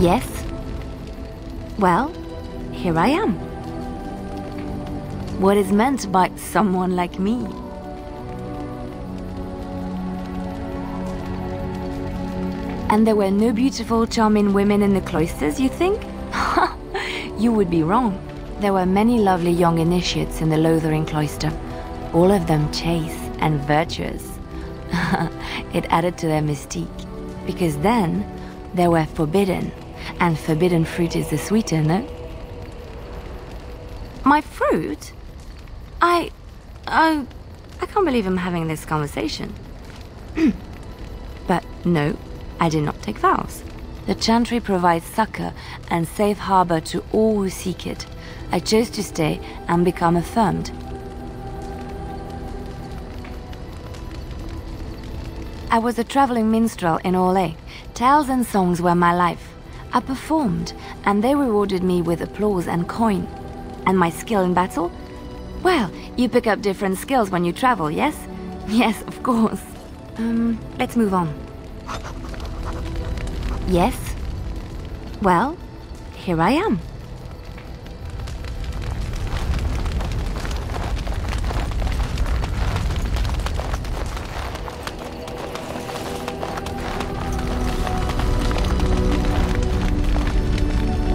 Yes? Well, here I am. What is meant by someone like me? And there were no beautiful, charming women in the cloisters, you think? You would be wrong. There were many lovely young initiates in the Lothering cloister, all of them chaste and virtuous. It added to their mystique, because then they were forbidden, and forbidden fruit is the sweeter, no? My fruit? I can't believe I'm having this conversation. But no, I did not take vows. The Chantry provides succor and safe harbor to all who seek it. I chose to stay and become affirmed. I was a traveling minstrel in Orlais. Tales and songs were my life. I performed, and they rewarded me with applause and coin. And my skill in battle? Well, you pick up different skills when you travel, yes? Yes, of course. Let's move on. Yes? Well, here I am.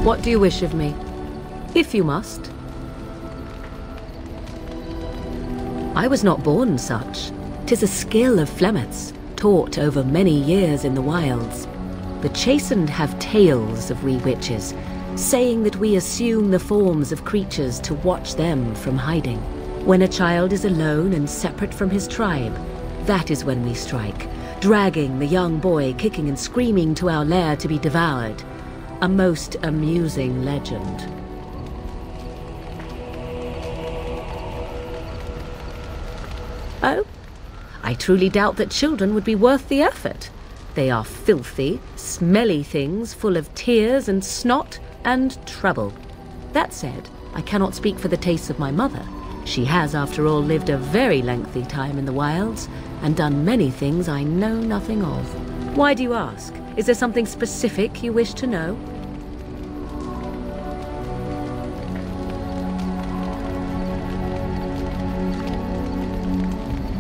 What do you wish of me? If you must. I was not born such. 'Tis a skill of Flemeth's, taught over many years in the wilds. The chastened have tales of we witches, saying that we assume the forms of creatures to watch them from hiding. When a child is alone and separate from his tribe, that is when we strike, dragging the young boy kicking and screaming to our lair to be devoured. A most amusing legend. Oh? I truly doubt that children would be worth the effort. They are filthy, smelly things full of tears and snot and trouble. That said, I cannot speak for the tastes of my mother. She has, after all, lived a very lengthy time in the wilds and done many things I know nothing of. Why do you ask? Is there something specific you wish to know?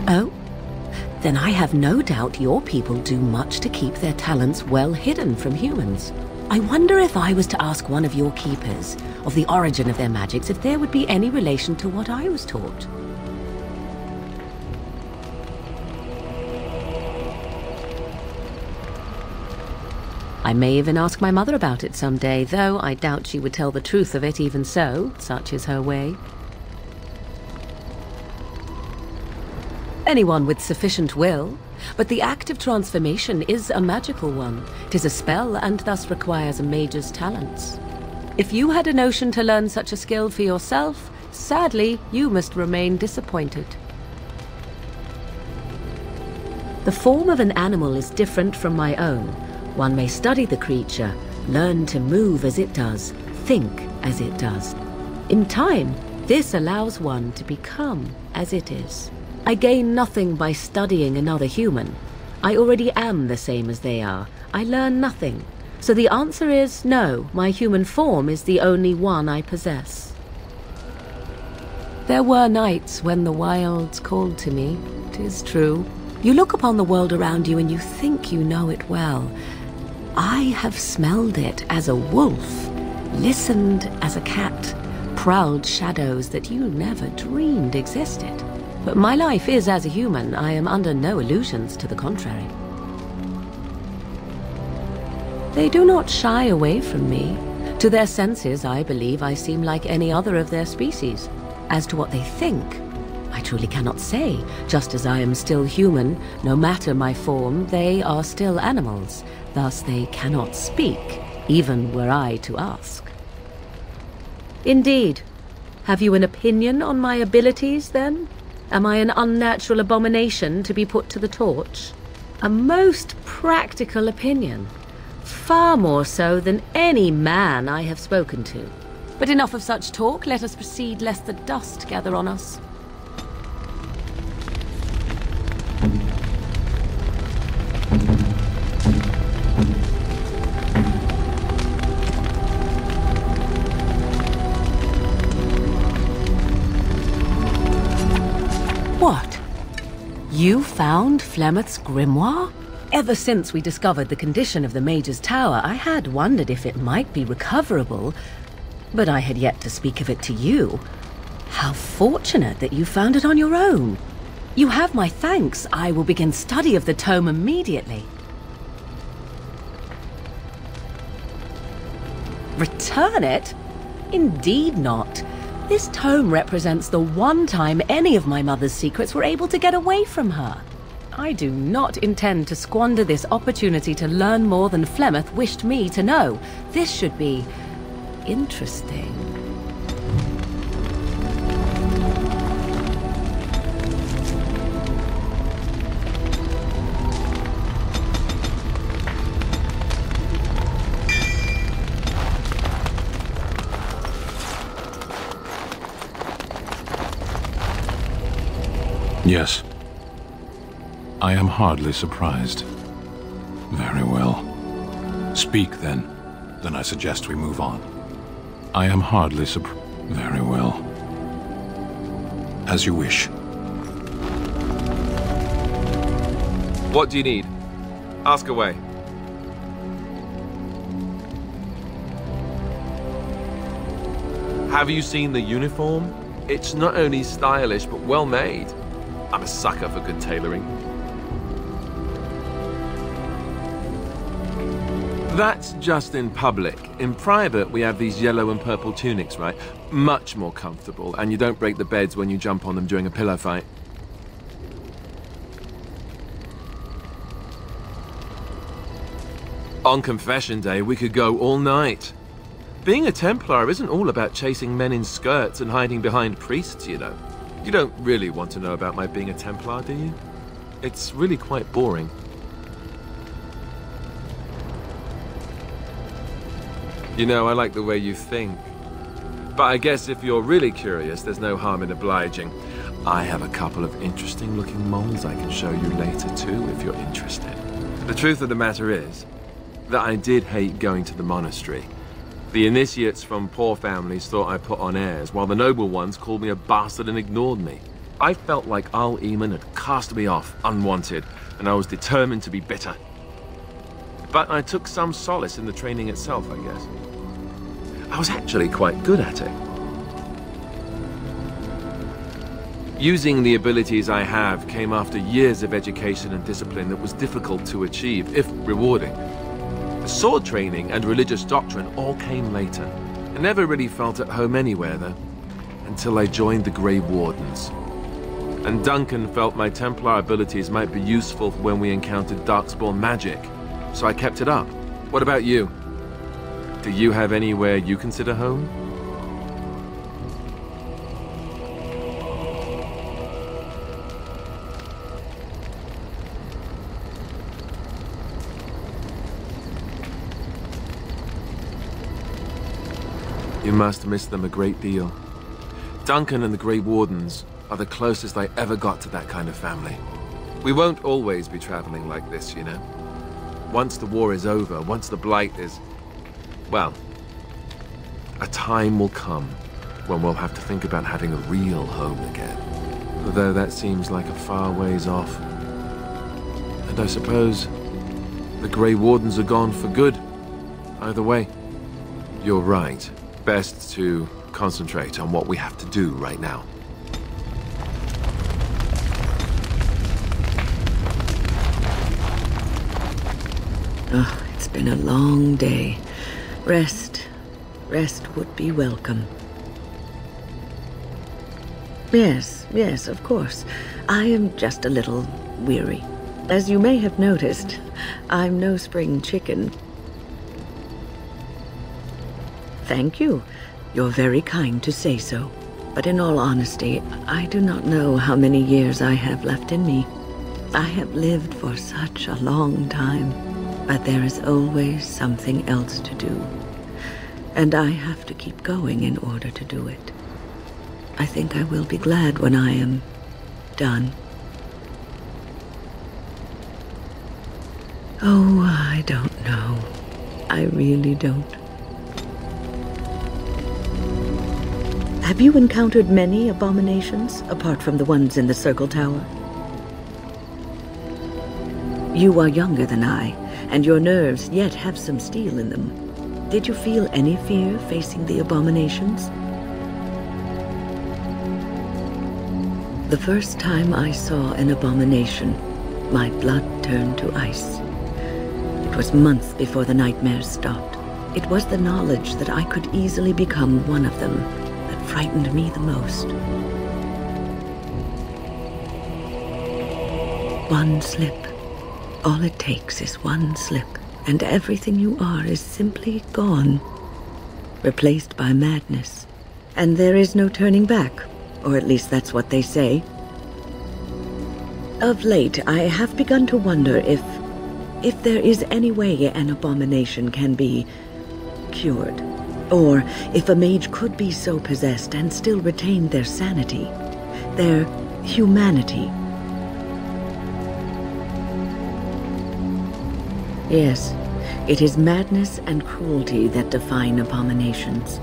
Oh? Then I have no doubt your people do much to keep their talents well hidden from humans. I wonder if I was to ask one of your keepers of the origin of their magics, if there would be any relation to what I was taught. I may even ask my mother about it someday, though I doubt she would tell the truth of it even so, such is her way. Anyone with sufficient will, but the act of transformation is a magical one. 'Tis a spell and thus requires a mage's talents. If you had a notion to learn such a skill for yourself, sadly, you must remain disappointed. The form of an animal is different from my own. One may study the creature, learn to move as it does, think as it does. In time, this allows one to become as it is. I gain nothing by studying another human. I already am the same as they are. I learn nothing. So the answer is no, my human form is the only one I possess. There were nights when the wilds called to me, 'tis true. You look upon the world around you and you think you know it well. I have smelled it as a wolf, listened as a cat, prowled shadows that you never dreamed existed. But my life is as a human. I am under no illusions to the contrary. They do not shy away from me. To their senses, I believe I seem like any other of their species. As to what they think, I truly cannot say. Just as I am still human, no matter my form, they are still animals. Thus they cannot speak, even were I to ask. Indeed. Have you an opinion on my abilities, then? Am I an unnatural abomination to be put to the torch? A most practical opinion. Far more so than any man I have spoken to. But enough of such talk. Let us proceed, lest the dust gather on us. You found Flemeth's grimoire? Ever since we discovered the condition of the Mage's Tower, I had wondered if it might be recoverable, but I had yet to speak of it to you. How fortunate that you found it on your own. You have my thanks. I will begin study of the tome immediately. Return it? Indeed not. This tome represents the one time any of my mother's secrets were able to get away from her. I do not intend to squander this opportunity to learn more than Flemeth wished me to know. This should be interesting. Yes. I am hardly surprised. Very well. Speak, then. Then I suggest we move on. I am hardly surprised. Very well. As you wish. What do you need? Ask away. Have you seen the uniform? It's not only stylish, but well made. I'm a sucker for good tailoring. That's just in public. In private, we have these yellow and purple tunics, right? Much more comfortable, and you don't break the beds when you jump on them during a pillow fight. On confession day, we could go all night. Being a Templar isn't all about chasing men in skirts and hiding behind priests, you know. You don't really want to know about my being a Templar, do you? It's really quite boring. You know, I like the way you think. But I guess if you're really curious, there's no harm in obliging. I have a couple of interesting-looking moles I can show you later, too, if you're interested. The truth of the matter is that I did hate going to the monastery. The initiates from poor families thought I put on airs, while the noble ones called me a bastard and ignored me. I felt like Al-Eamon had cast me off, unwanted, and I was determined to be bitter. But I took some solace in the training itself, I guess. I was actually quite good at it. Using the abilities I have came after years of education and discipline that was difficult to achieve, if rewarding. The sword training and religious doctrine all came later. I never really felt at home anywhere, though, until I joined the Grey Wardens. And Duncan felt my Templar abilities might be useful for when we encountered Darkspawn magic, so I kept it up. What about you? Do you have anywhere you consider home? You must miss them a great deal. Duncan and the Grey Wardens are the closest I ever got to that kind of family. We won't always be traveling like this, you know. Once the war is over, once the Blight is... well, a time will come when we'll have to think about having a real home again. Though that seems like a far ways off. And I suppose the Grey Wardens are gone for good. Either way, you're right. Best to concentrate on what we have to do right now. Oh, it's been a long day. Rest would be welcome. Yes, of course. I am just a little weary. As you may have noticed, I'm no spring chicken. Thank you. You're very kind to say so. But in all honesty, I do not know how many years I have left in me. I have lived for such a long time, but there is always something else to do. And I have to keep going in order to do it. I think I will be glad when I am done. Oh, I don't know. I really don't. Have you encountered many abominations, apart from the ones in the Circle Tower? You are younger than I, and your nerves yet have some steel in them. Did you feel any fear facing the abominations? The first time I saw an abomination, my blood turned to ice. It was months before the nightmares stopped. It was the knowledge that I could easily become one of them that frightened me the most. One slip. All it takes is one slip, and everything you are is simply gone, replaced by madness. And there is no turning back, or at least that's what they say. Of late, I have begun to wonder if there is any way an abomination can be cured, or if a mage could be so possessed and still retain their sanity, their humanity. Yes, it is madness and cruelty that define abominations.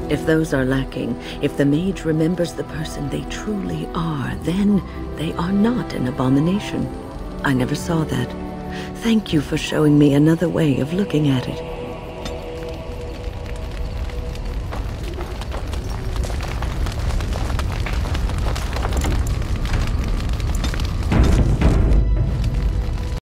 If those are lacking, if the mage remembers the person they truly are, then they are not an abomination. I never saw that. Thank you for showing me another way of looking at it.